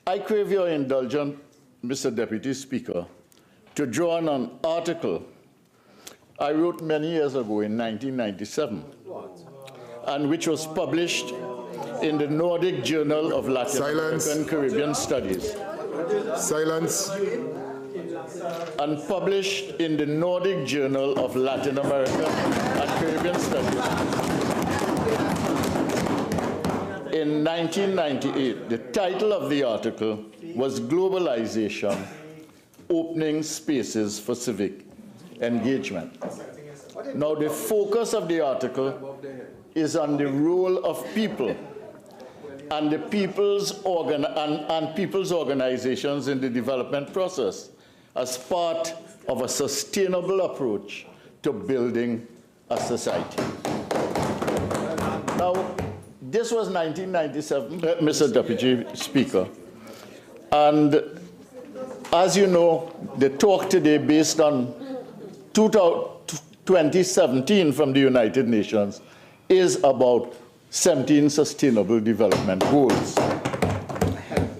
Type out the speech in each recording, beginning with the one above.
I crave your indulgence, Mr. Deputy Speaker, to draw on an article I wrote many years ago in 1997, and which was published in the Nordic Journal of Latin American Caribbean Studies. Silence. And published in the Nordic Journal of Latin American and Caribbean Studies. In 1998, the title of the article was Globalization, Opening Spaces for Civic Engagement. Now, the focus of the article is on the role of people and the people's organizations in the development process as part of a sustainable approach to building a society. Now, this was 1997, Mr. Deputy Speaker, and as you know, the talk today based on 2017 from the United Nations is about 17 Sustainable Development Goals.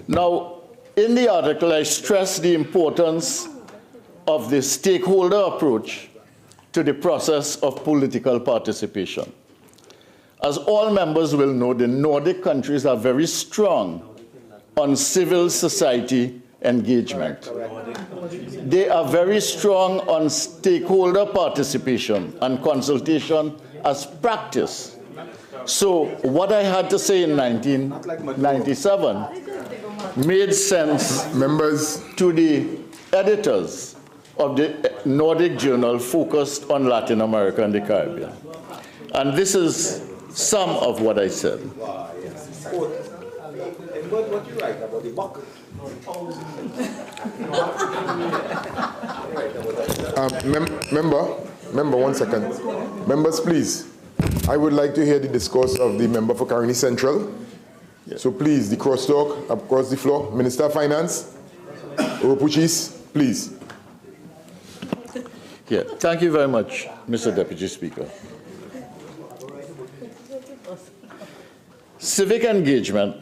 Now, in the article, I stress the importance of the stakeholder approach to the process of political participation. As all members will know, the Nordic countries are very strong on civil society engagement. They are very strong on stakeholder participation and consultation as practice. So what I had to say in 1997 made sense to the editors of the Nordic Journal focused on Latin America and the Caribbean. And this is some of what I said. What you write about the buck? Member, 1 second. Members, please. I would like to hear the discourse of the member for Caroni Central. Yes. So please, the crosstalk across the floor. Minister of Finance, Oropuchis, please. Yeah, thank you very much, Mr. Deputy Speaker. Civic engagement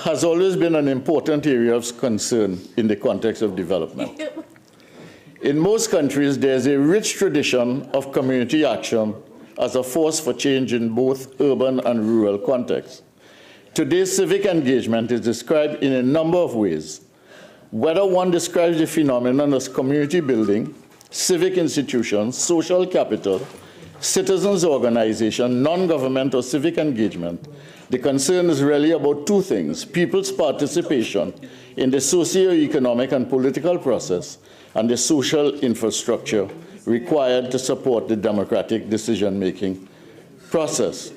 has always been an important area of concern in the context of development. In most countries, there's a rich tradition of community action as a force for change in both urban and rural contexts. Today, civic engagement is described in a number of ways. Whether one describes the phenomenon as community building, civic institutions, social capital, citizens organization, non-government or civic engagement, the concern is really about two things: people's participation in the socio-economic and political process and the social infrastructure required to support the democratic decision-making process.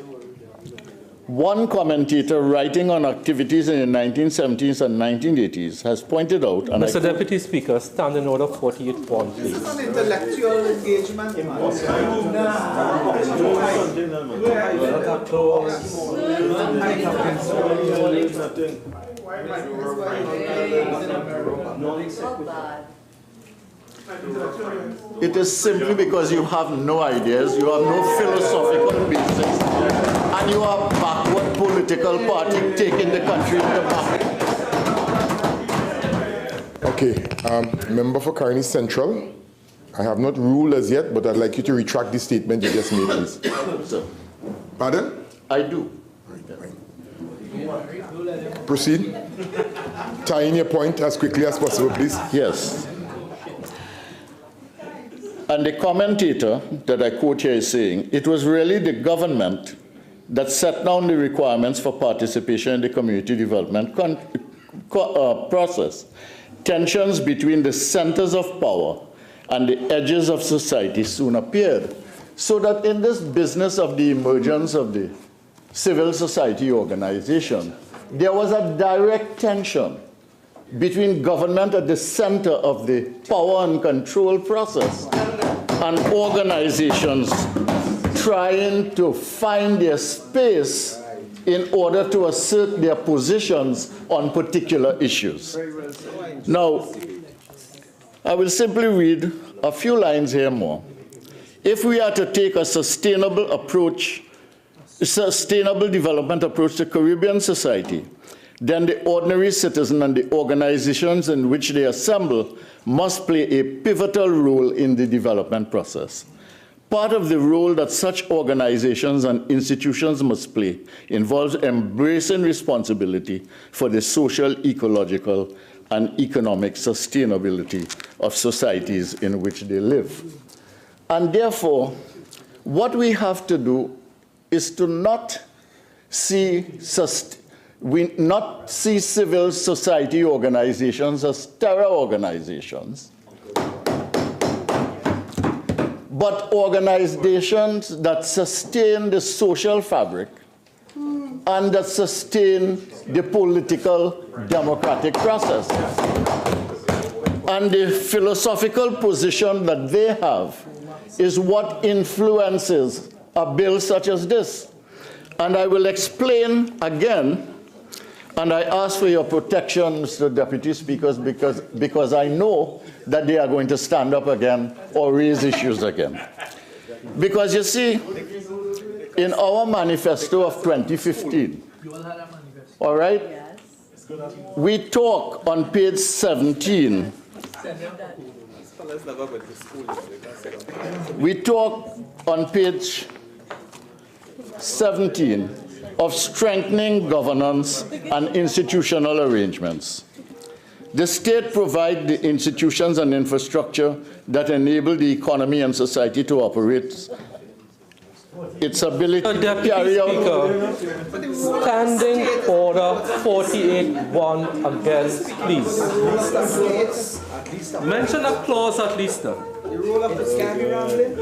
One commentator writing on activities in the 1970s and 1980s has pointed out, and Mr. Deputy Speaker, stand in order 48.1, please. This is an intellectual engagement. It is simply because you have no ideas, you have no philosophical basis, and you are a backward political party taking the country in the back. Okay, member for Caroni Central, I have not ruled as yet, but I'd like you to retract the statement you just made, please. Sir, Pardon? I do. Proceed. Tie in your point as quickly as possible, please. Yes. And the commentator that I quote here is saying, it was really the government that set down the requirements for participation in the community development process. Tensions between the centers of power and the edges of society soon appeared. So that in this business of the emergence of the civil society organization, there was a direct tension between government at the center of the power and control process and organizations trying to find their space in order to assert their positions on particular issues. Now, I will simply read a few lines here more. If we are to take a sustainable development approach to Caribbean society, then the ordinary citizen and the organizations in which they assemble must play a pivotal role in the development process. Part of the role that such organizations and institutions must play involves embracing responsibility for the social, ecological, and economic sustainability of societies in which they live. And therefore, what we have to do is to not see civil society organizations as terror organizations, but organizations that sustain the social fabric and that sustain the political democratic process. And the philosophical position that they have is what influences a bill such as this. And I will explain again, and I ask for your protection, Mr. Deputy Speaker, because I know that they are going to stand up again or raise issues again. Because you see, in our manifesto of 2015, all right, we talk on page 17, we talk on page 17 of strengthening governance and institutional arrangements. The state provides the institutions and infrastructure that enable the economy and society to operate. Its ability to carry out... Standing order 48-1 again, please. Mention a clause at least. The role of the carry rambling.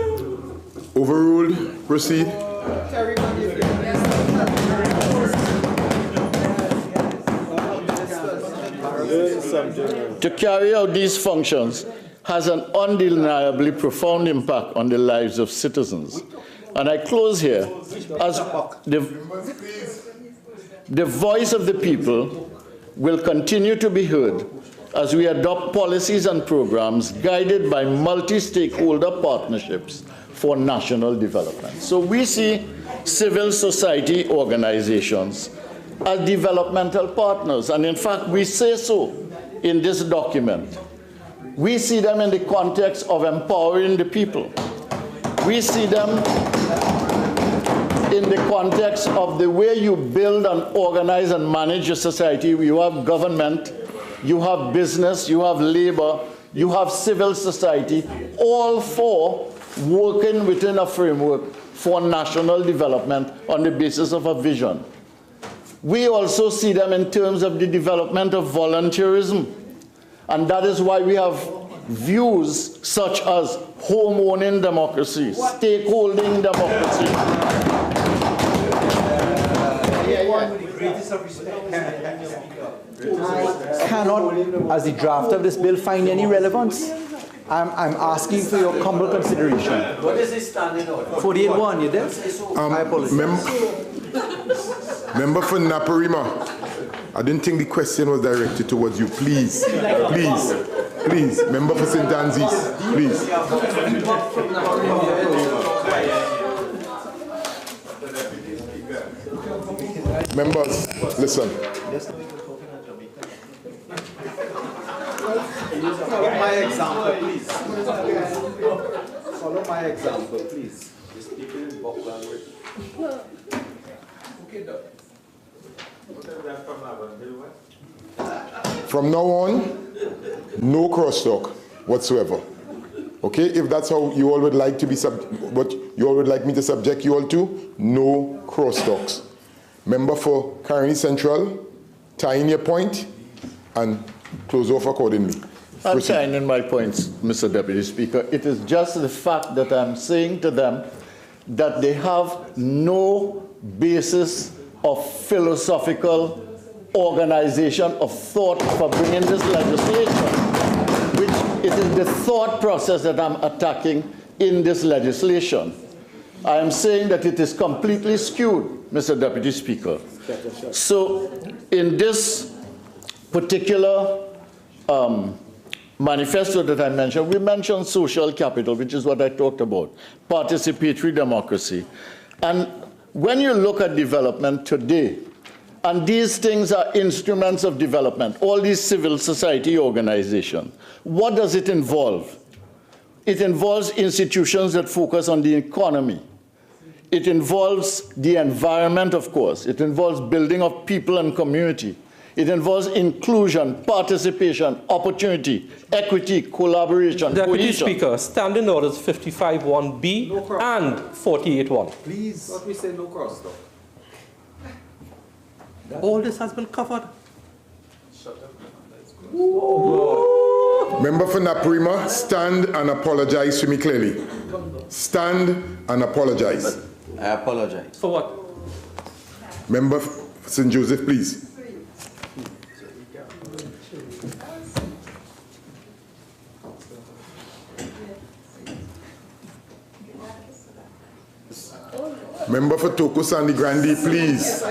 Overruled. Proceed. Carry rambling. To carry out these functions has an undeniably profound impact on the lives of citizens. And I close here. As the voice of the people will continue to be heard as we adopt policies and programs guided by multi-stakeholder partnerships for national development. So we see civil society organizations as developmental partners, and in fact we say so in this document. We see them in the context of empowering the people. We see them in the context of the way you build and organize and manage your society. You have government, you have business, you have labor, you have civil society, all four working within a framework for national development on the basis of a vision. We also see them in terms of the development of volunteerism. And that is why we have views such as home-owning democracy, stakeholding democracy. I cannot, as the drafter of this bill, find any relevance. I'm asking for your humble consideration. What is this standing order? 48-1, you there? I apologize. Member for Naparima, I didn't think the question was directed towards you. Please, please, please. Member for St. Anne's, please. Members, listen. Follow my example, please. Follow my example, please. The speaker in Bok language. From now on, no crosstalk whatsoever. Okay, if that's how you all would like to be what you all would like me to subject you all to, no crosstalks. Member for Caroni Central, tie in your point and close off accordingly. I'm tying in my points, Mr. Deputy Speaker. It is just the fact that I'm saying to them that they have no basis of philosophical organization of thought for bringing this legislation, which it is the thought process that I'm attacking in this legislation. I am saying that it is completely skewed, Mr. Deputy Speaker. So in this particular manifesto that I mentioned, we mentioned social capital, which is what I talked about, participatory democracy. And when you look at development today, And these things are instruments of development, all these civil society organizations. What does it involve? It involves institutions that focus on the economy. It involves the environment, of course. It involves building of people and community. It involves inclusion, participation, opportunity, equity, collaboration, Deputy cohesion. Speaker, Standing Orders 55(1)B and 48(1). Please. But we say no crosstalk. All this has been covered. Member for Naparima, stand and apologize to me clearly. Stand and apologize. I apologize. For what? Member for St. Joseph, please. Member for Toko Sandy Grande, please.